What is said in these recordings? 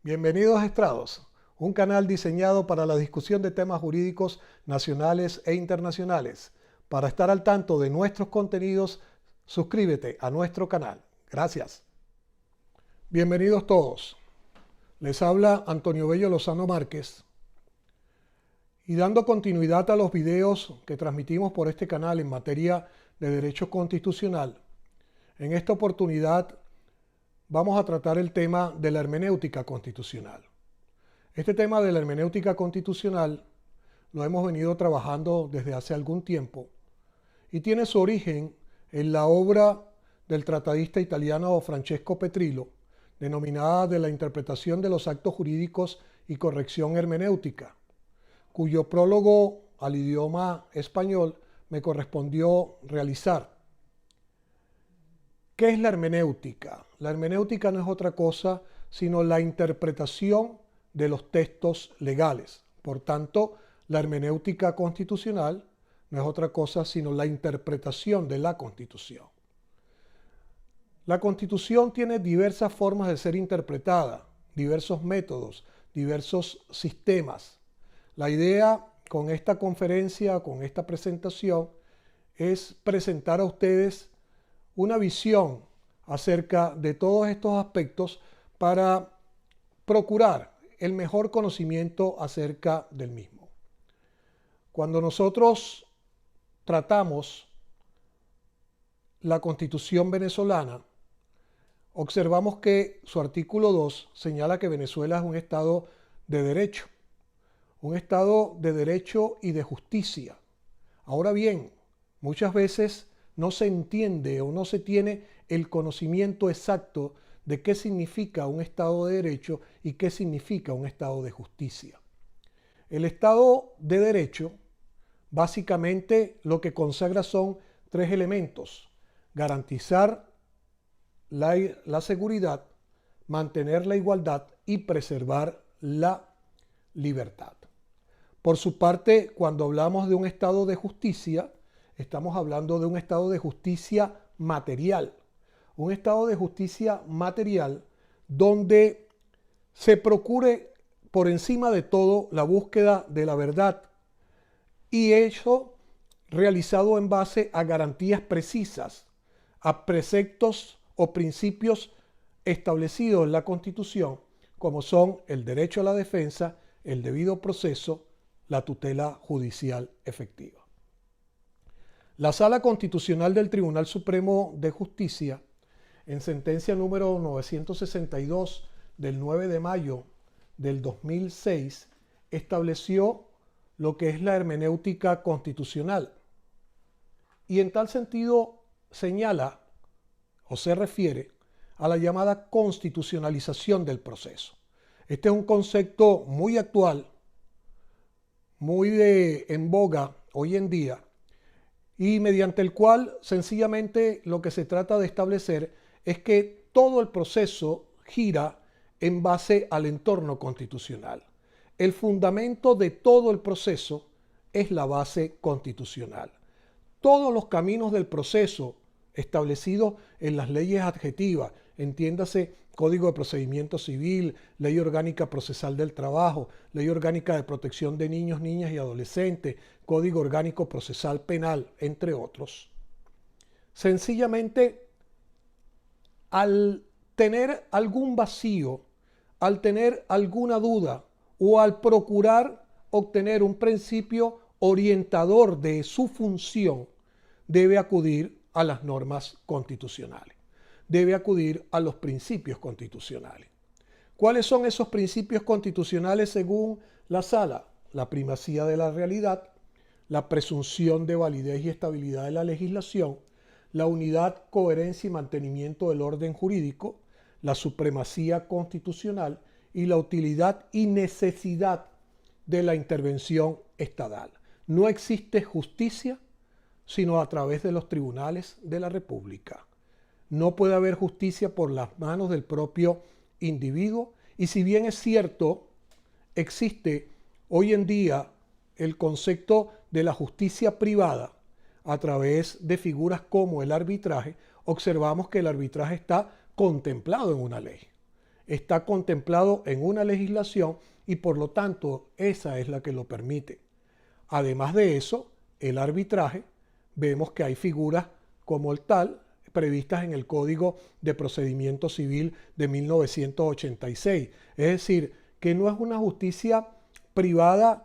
Bienvenidos a Estrados, un canal diseñado para la discusión de temas jurídicos nacionales e internacionales. Para estar al tanto de nuestros contenidos, suscríbete a nuestro canal. Gracias. Bienvenidos todos. Les habla Antonio Bello Lozano Márquez. Y dando continuidad a los videos que transmitimos por este canal en materia de derecho constitucional, en esta oportunidad vamos a tratar el tema de la hermenéutica constitucional. Este tema de la hermenéutica constitucional lo hemos venido trabajando desde hace algún tiempo y tiene su origen en la obra del tratadista italiano Francesco Petrillo, denominada de la interpretación de los actos jurídicos y corrección hermenéutica, cuyo prólogo al idioma español me correspondió realizar. ¿Qué es la hermenéutica? La hermenéutica no es otra cosa sino la interpretación de los textos legales. Por tanto, la hermenéutica constitucional no es otra cosa sino la interpretación de la Constitución. La Constitución tiene diversas formas de ser interpretada, diversos métodos, diversos sistemas. La idea con esta conferencia, con esta presentación, es presentar a ustedes una visión acerca de todos estos aspectos para procurar el mejor conocimiento acerca del mismo. Cuando nosotros tratamos la Constitución venezolana, observamos que su artículo 2 señala que Venezuela es un Estado de derecho y de justicia. Ahora bien, muchas veces no se entiende o no se tiene el conocimiento exacto de qué significa un Estado de derecho y qué significa un Estado de justicia. El Estado de derecho básicamente lo que consagra son tres elementos: garantizar la seguridad, mantener la igualdad y preservar la libertad. Por su parte, cuando hablamos de un Estado de justicia, estamos hablando de un Estado de justicia material. Un Estado de justicia material donde se procure por encima de todo la búsqueda de la verdad, y eso realizado en base a garantías precisas, a preceptos o principios establecidos en la Constitución, como son el derecho a la defensa, el debido proceso, la tutela judicial efectiva. La Sala Constitucional del Tribunal Supremo de Justicia, en sentencia número 962 del 9 de mayo del 2006, estableció lo que es la hermenéutica constitucional. Y en tal sentido señala o se refiere a la llamada constitucionalización del proceso. Este es un concepto muy actual, muy en boga hoy en día, y mediante el cual sencillamente lo que se trata de establecer es que todo el proceso gira en base al entorno constitucional. El fundamento de todo el proceso es la base constitucional. Todos los caminos del proceso establecidos en las leyes adjetivas, entiéndase Código de Procedimiento Civil, Ley Orgánica Procesal del Trabajo, Ley Orgánica de Protección de Niños, Niñas y Adolescentes, Código Orgánico Procesal Penal, entre otros. Sencillamente, al tener algún vacío, al tener alguna duda o al procurar obtener un principio orientador de su función, debe acudir a las normas constitucionales. Debe acudir a los principios constitucionales. ¿Cuáles son esos principios constitucionales según la Sala? La primacía de la realidad, la presunción de validez y estabilidad de la legislación, la unidad, coherencia y mantenimiento del orden jurídico, la supremacía constitucional y la utilidad y necesidad de la intervención estatal. No existe justicia sino a través de los tribunales de la República. No puede haber justicia por las manos del propio individuo, y si bien es cierto, existe hoy en día el concepto de la justicia privada a través de figuras como el arbitraje, observamos que el arbitraje está contemplado en una ley. está contemplado en una legislación y por lo tanto esa es la que lo permite. Además de eso, el arbitraje, vemos que hay figuras como el tal previstas en el Código de Procedimiento Civil de 1986. Es decir, que no es una justicia privada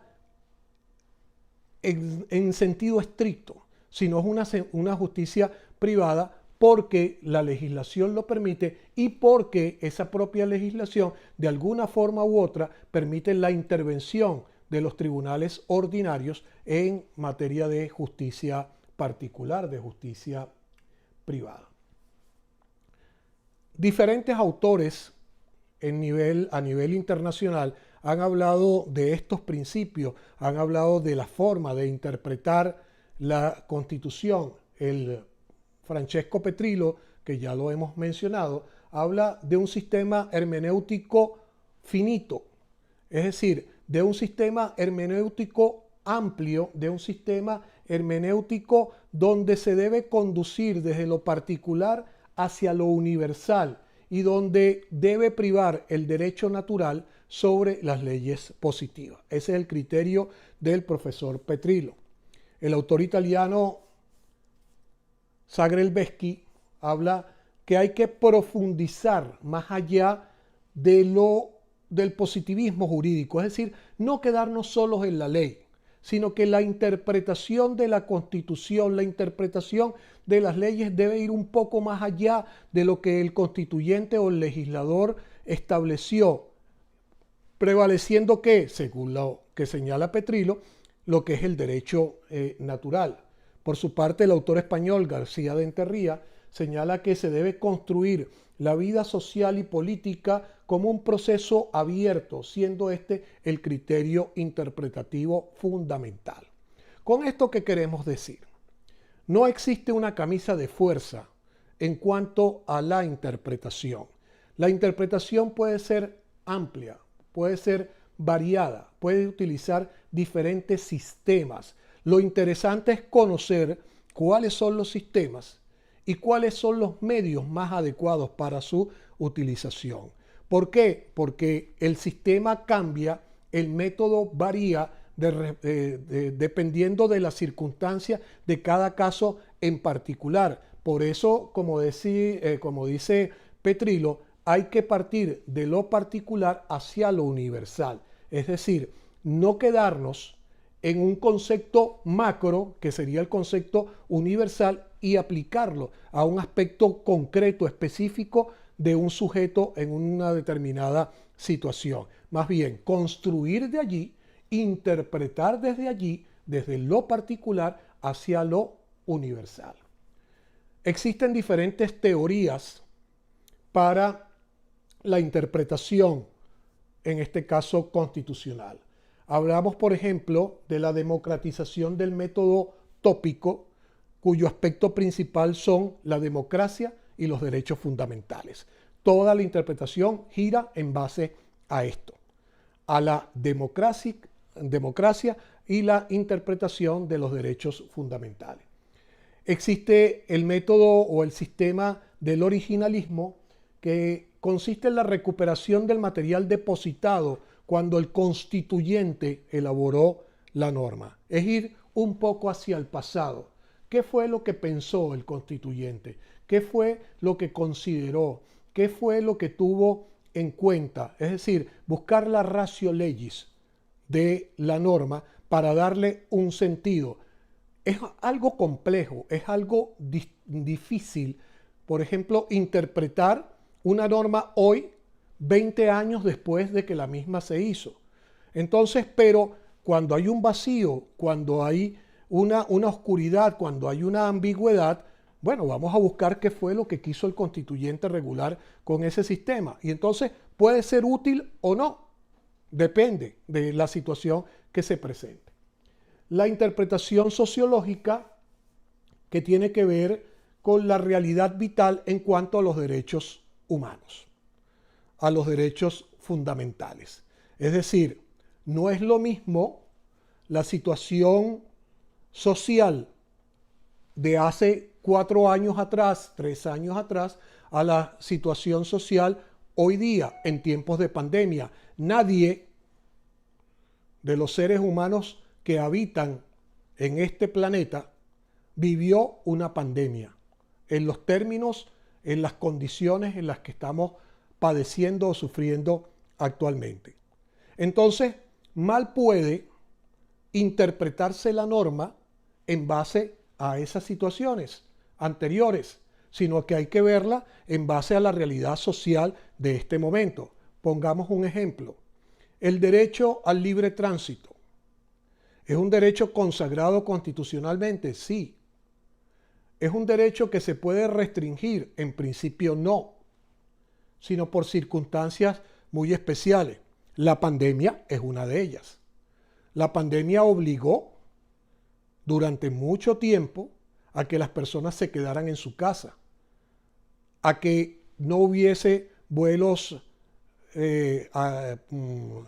en sentido estricto, sino es una justicia privada porque la legislación lo permite y porque esa propia legislación de alguna forma u otra permite la intervención de los tribunales ordinarios en materia de justicia particular, de justicia privada. Diferentes autores a nivel internacional han hablado de estos principios, han hablado de la forma de interpretar la Constitución. El Francesco Petrillo, que ya lo hemos mencionado, habla de un sistema hermenéutico finito, es decir, de un sistema hermenéutico amplio, de un sistema hermenéutico donde se debe conducir desde lo particular hacia lo universal y donde debe privar el derecho natural sobre las leyes positivas. Ese es el criterio del profesor Petrillo. El autor italiano Zagrebelsky habla que hay que profundizar más allá del positivismo jurídico, es decir, no quedarnos solos en la ley, sino que la interpretación de la Constitución, la interpretación de las leyes debe ir un poco más allá de lo que el constituyente o el legislador estableció, prevaleciendo que, según lo que señala Petrillo, lo que es el derecho natural. Por su parte, el autor español García de Enterría señala que se debe construir la vida social y política como un proceso abierto, siendo este el criterio interpretativo fundamental. Con esto, ¿qué queremos decir? No existe una camisa de fuerza en cuanto a la interpretación. La interpretación puede ser amplia, puede ser variada, puede utilizar diferentes sistemas. Lo interesante es conocer cuáles son los sistemas y cuáles son los medios más adecuados para su utilización. ¿Por qué? Porque el sistema cambia, el método varía dependiendo de las circunstancias de cada caso en particular. Por eso, como dice Petrillo, hay que partir de lo particular hacia lo universal. Es decir, no quedarnos en un concepto macro, que sería el concepto universal, y aplicarlo a un aspecto concreto, específico de un sujeto en una determinada situación. Más bien, construir de allí, interpretar desde allí, desde lo particular hacia lo universal. Existen diferentes teorías para la interpretación, en este caso constitucional. Hablamos, por ejemplo, de la democratización del método tópico, cuyo aspecto principal son la democracia y los derechos fundamentales. Toda la interpretación gira en base a esto, a la democracia y la interpretación de los derechos fundamentales. Existe el método o el sistema del originalismo, que consiste en la recuperación del material depositado cuando el constituyente elaboró la norma. Es ir un poco hacia el pasado. ¿Qué fue lo que pensó el constituyente? ¿Qué fue lo que consideró? ¿Qué fue lo que tuvo en cuenta? Es decir, buscar la ratio legis de la norma para darle un sentido. Es algo complejo, es algo difícil, por ejemplo, interpretar una norma hoy, 20 años después de que la misma se hizo. Entonces, pero cuando hay un vacío, cuando hay una oscuridad, cuando hay una ambigüedad, bueno, vamos a buscar qué fue lo que quiso el constituyente regular con ese sistema. Y entonces puede ser útil o no, depende de la situación que se presente. La interpretación sociológica, que tiene que ver con la realidad vital en cuanto a los derechos humanos, a los derechos fundamentales. Es decir, no es lo mismo la situación social de hace 4 años atrás, 3 años atrás, a la situación social Hoy día, en tiempos de pandemia, nadie de los seres humanos que habitan en este planeta vivió una pandemia en los términos, en las condiciones en las que estamos padeciendo o sufriendo actualmente. Entonces, mal puede interpretarse la norma en base a esas situaciones anteriores, sino que hay que verla en base a la realidad social de este momento. Pongamos un ejemplo. El derecho al libre tránsito. ¿Es un derecho consagrado constitucionalmente? Sí. ¿Es un derecho que se puede restringir? En principio no, sino por circunstancias muy especiales. La pandemia es una de ellas. La pandemia obligó durante mucho tiempo a que las personas se quedaran en su casa, a que no hubiese vuelos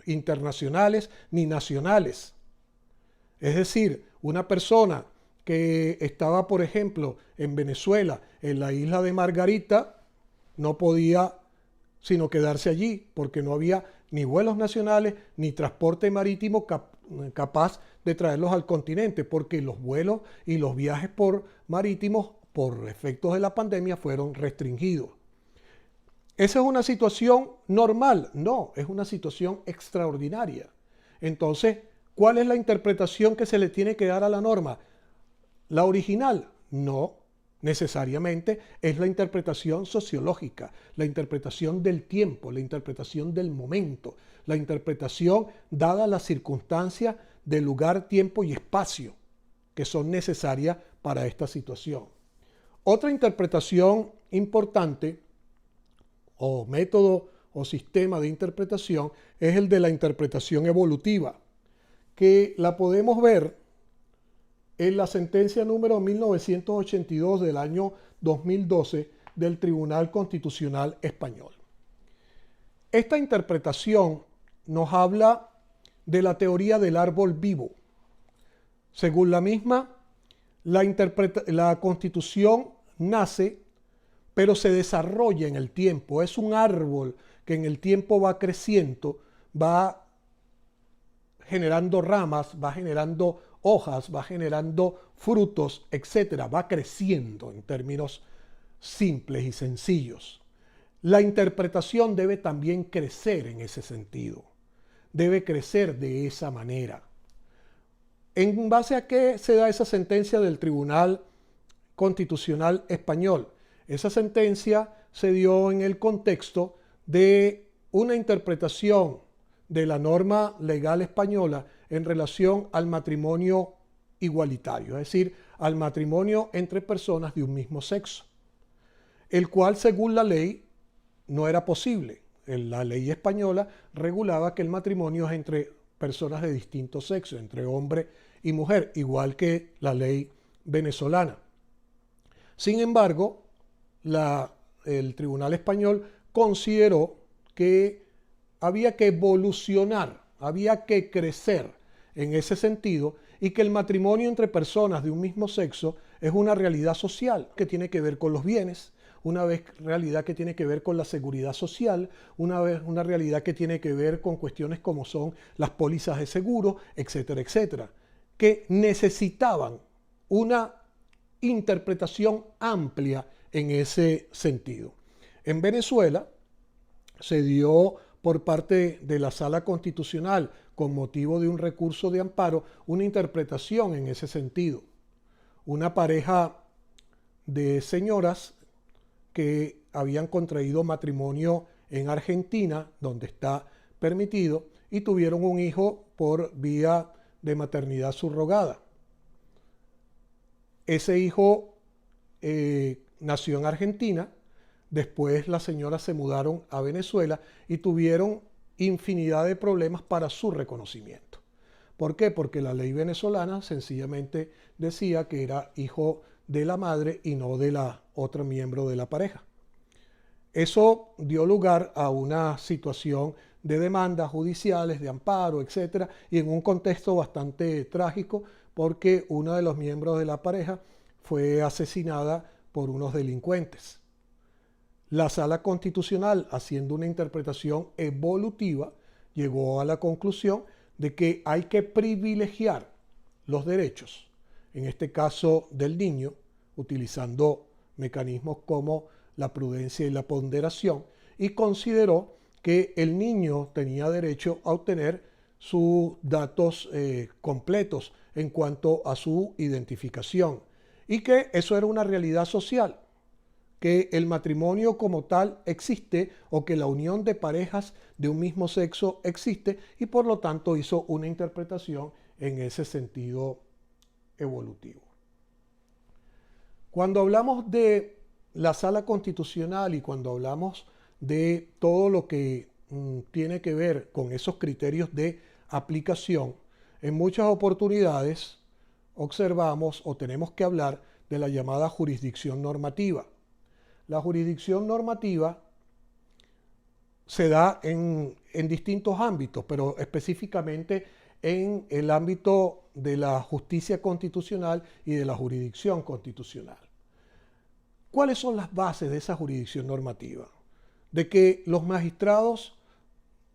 internacionales ni nacionales. Es decir, una persona que estaba, por ejemplo, en Venezuela, en la isla de Margarita, no podía sino quedarse allí, porque no había ni vuelos nacionales ni transporte marítimo capaz de traerlos al continente, porque los vuelos y los viajes por marítimos, por efectos de la pandemia, fueron restringidos. ¿Esa es una situación normal? No, es una situación extraordinaria. Entonces, ¿cuál es la interpretación que se le tiene que dar a la norma? ¿La original? No, necesariamente es la interpretación sociológica, la interpretación del tiempo, la interpretación del momento, la interpretación dada las circunstancias de lugar, tiempo y espacio que son necesarias para esta situación. Otra interpretación importante o método o sistema de interpretación es el de la interpretación evolutiva, que la podemos ver en la sentencia número 1982 del año 2012 del Tribunal Constitucional Español. Esta interpretación nos habla de la teoría del árbol vivo. Según la misma, la Constitución nace, pero se desarrolla en el tiempo. Es un árbol que en el tiempo va creciendo, va generando ramas, va generando hojas, va generando frutos, etcétera, va creciendo en términos simples y sencillos. La interpretación debe también crecer en ese sentido, debe crecer de esa manera. ¿En base a qué se da esa sentencia del Tribunal Constitucional Español? Esa sentencia se dio en el contexto de una interpretación de la norma legal española en relación al matrimonio igualitario, es decir, al matrimonio entre personas de un mismo sexo, el cual, según la ley, no era posible. La ley española regulaba que el matrimonio es entre personas de distinto sexo, entre hombre y mujer, igual que la ley venezolana. Sin embargo, el Tribunal Español consideró que había que evolucionar, había que crecer en ese sentido, y que el matrimonio entre personas de un mismo sexo es una realidad social que tiene que ver con los bienes, una realidad que tiene que ver con la seguridad social, una realidad que tiene que ver con cuestiones como son las pólizas de seguro, etcétera, etcétera, que necesitaban una interpretación amplia en ese sentido. En Venezuela se dio por parte de la Sala Constitucional, con motivo de un recurso de amparo, una interpretación en ese sentido. Una pareja de señoras que habían contraído matrimonio en Argentina, donde está permitido, y tuvieron un hijo por vía de maternidad subrogada. Ese hijo nació en Argentina. Después las señoras se mudaron a Venezuela y tuvieron infinidad de problemas para su reconocimiento. ¿Por qué? Porque la ley venezolana sencillamente decía que era hijo de la madre y no de la otra miembro de la pareja. Eso dio lugar a una situación de demandas judiciales, de amparo, etcétera, y en un contexto bastante trágico, porque uno de los miembros de la pareja fue asesinada por unos delincuentes. La Sala Constitucional, haciendo una interpretación evolutiva, llegó a la conclusión de que hay que privilegiar los derechos, en este caso del niño, utilizando mecanismos como la prudencia y la ponderación, y consideró que el niño tenía derecho a obtener sus datos completos en cuanto a su identificación y que eso era una realidad social, que el matrimonio como tal existe o que la unión de parejas de un mismo sexo existe y por lo tanto hizo una interpretación en ese sentido evolutivo. Cuando hablamos de la Sala Constitucional y cuando hablamos de todo lo que tiene que ver con esos criterios de aplicación, en muchas oportunidades observamos o tenemos que hablar de la llamada jurisdicción normativa. La jurisdicción normativa se da en distintos ámbitos, pero específicamente en el ámbito de la justicia constitucional y de la jurisdicción constitucional. ¿Cuáles son las bases de esa jurisdicción normativa? De que los magistrados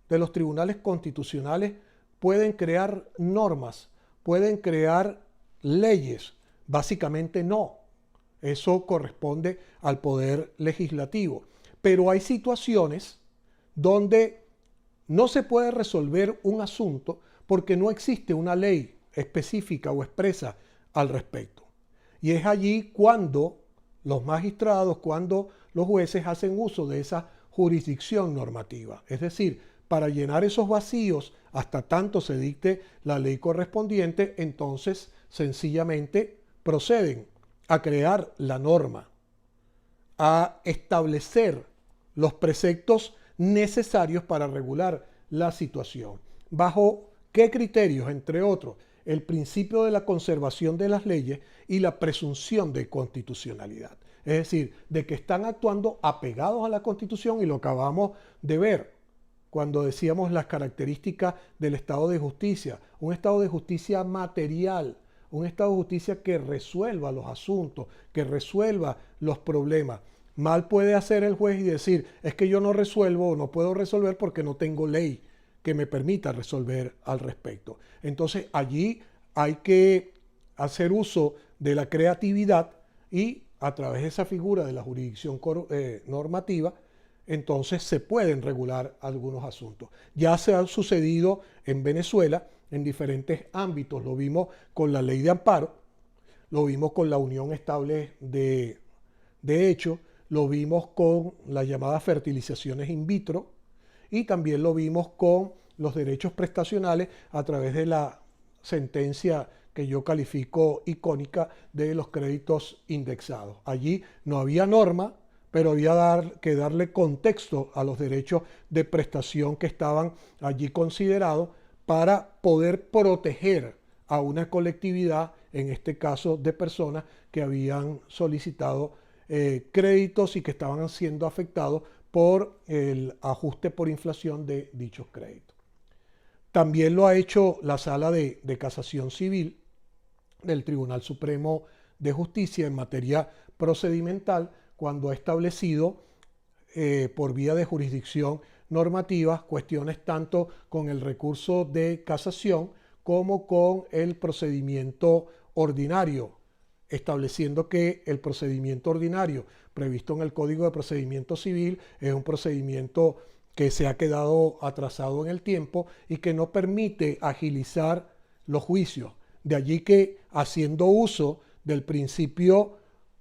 de los tribunales constitucionales pueden crear normas, pueden crear leyes. Básicamente no. Eso corresponde al poder legislativo. Pero hay situaciones donde no se puede resolver un asunto porque no existe una ley específica o expresa al respecto. Y es allí cuando los magistrados, cuando los jueces hacen uso de esa jurisdicción normativa. Es decir, para llenar esos vacíos hasta tanto se dicte la ley correspondiente, entonces sencillamente proceden a crear la norma, a establecer los preceptos necesarios para regular la situación. ¿Bajo qué criterios? Entre otros, el principio de la conservación de las leyes y la presunción de constitucionalidad. Es decir, de que están actuando apegados a la Constitución y lo acabamos de ver cuando decíamos las características del Estado de Justicia. Un Estado de Justicia material, un Estado de Justicia que resuelva los asuntos, que resuelva los problemas. Mal puede hacer el juez y decir, es que yo no resuelvo o no puedo resolver porque no tengo ley que me permita resolver al respecto. Entonces allí hay que hacer uso de la creatividad y a través de esa figura de la jurisdicción normativa, entonces se pueden regular algunos asuntos. Ya se ha sucedido en Venezuela en diferentes ámbitos. Lo vimos con la ley de amparo, lo vimos con la unión estable de hecho, lo vimos con las llamadas fertilizaciones in vitro y también lo vimos con los derechos prestacionales a través de la sentencia que yo califico icónica de los créditos indexados. Allí no había norma, pero había que darle contexto a los derechos de prestación que estaban allí considerados para poder proteger a una colectividad, en este caso de personas que habían solicitado créditos y que estaban siendo afectados por el ajuste por inflación de dichos créditos. También lo ha hecho la Sala de Casación Civil del Tribunal Supremo de Justicia en materia procedimental cuando ha establecido por vía de jurisdicción normativa cuestiones tanto con el recurso de casación como con el procedimiento ordinario, estableciendo que el procedimiento ordinario previsto en el Código de Procedimiento Civil es un procedimiento que se ha quedado atrasado en el tiempo y que no permite agilizar los juicios. De allí que, haciendo uso del principio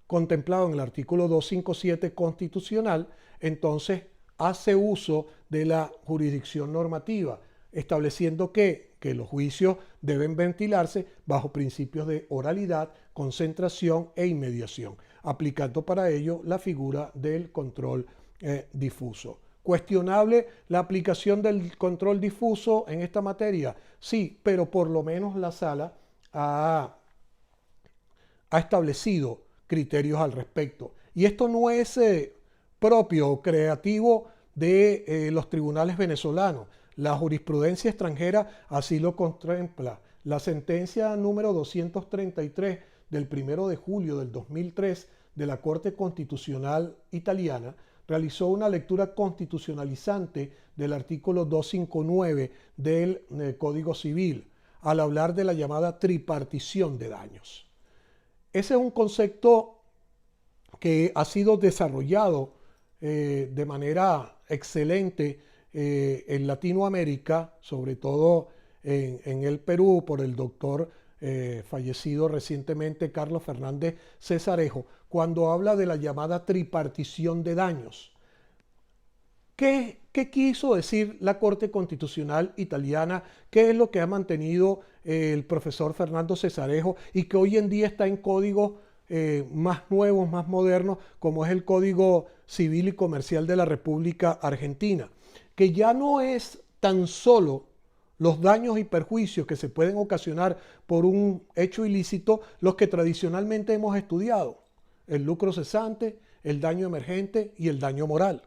contemplado en el artículo 257 constitucional, entonces hace uso de la jurisdicción normativa, estableciendo que los juicios deben ventilarse bajo principios de oralidad, concentración e inmediación, aplicando para ello la figura del control difuso. ¿Cuestionable la aplicación del control difuso en esta materia? Sí, pero por lo menos la Sala ha establecido criterios al respecto. Y esto no es propio o creativo de los tribunales venezolanos. La jurisprudencia extranjera así lo contempla. La sentencia número 233 del 1 de julio del 2003 de la Corte Constitucional Italiana realizó una lectura constitucionalizante del artículo 259 del Código Civil al hablar de la llamada tripartición de daños. Ese es un concepto que ha sido desarrollado de manera excelente en Latinoamérica, sobre todo en el Perú, por el doctor fallecido recientemente Carlos Fernández Cesarejo, cuando habla de la llamada tripartición de daños. ¿Qué quiso decir la Corte Constitucional italiana? ¿Qué es lo que ha mantenido el profesor Fernando Cesarejo y que hoy en día está en códigos más nuevos, más modernos, como es el Código Civil y Comercial de la República Argentina? Que ya no es tan solo los daños y perjuicios que se pueden ocasionar por un hecho ilícito los que tradicionalmente hemos estudiado: el lucro cesante, el daño emergente y el daño moral.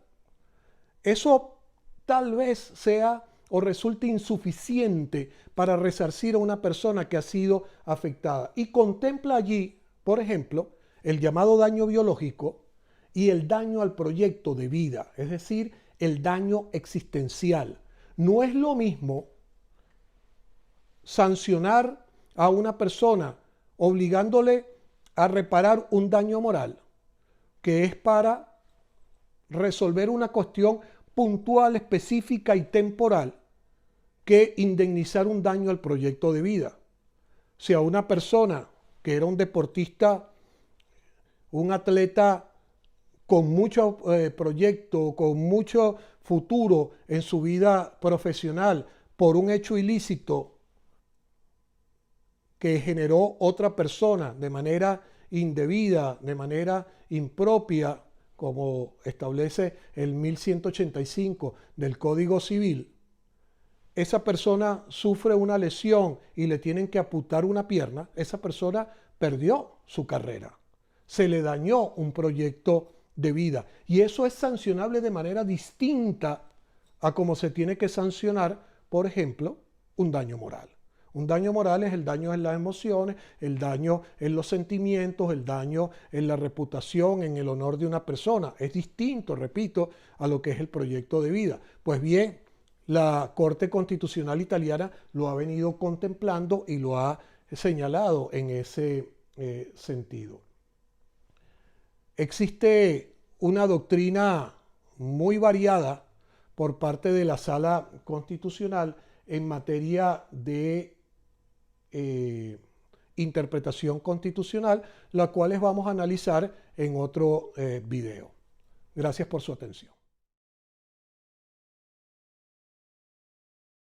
Eso tal vez sea o resulte insuficiente para resarcir a una persona que ha sido afectada, y contempla allí, por ejemplo, el llamado daño biológico y el daño al proyecto de vida, es decir, el daño existencial. No es lo mismo sancionar a una persona obligándole a reparar un daño moral, que es para resolver una cuestión puntual, específica y temporal, que indemnizar un daño al proyecto de vida. Si a una persona que era un deportista, un atleta con mucho proyecto, con mucho futuro en su vida profesional, por un hecho ilícito que generó otra persona de manera indebida, de manera impropia, como establece el 1185 del Código Civil, esa persona sufre una lesión y le tienen que amputar una pierna, esa persona perdió su carrera, se le dañó un proyecto de vida, y eso es sancionable de manera distinta a como se tiene que sancionar, por ejemplo, un daño moral. Un daño moral es el daño en las emociones, el daño en los sentimientos, el daño en la reputación, en el honor de una persona. Es distinto, repito, a lo que es el proyecto de vida. Pues bien, la Corte Constitucional italiana lo ha venido contemplando y lo ha señalado en ese sentido. Existe una doctrina muy variada por parte de la Sala Constitucional en materia de interpretación constitucional, la cual vamos a analizar en otro video. Gracias por su atención.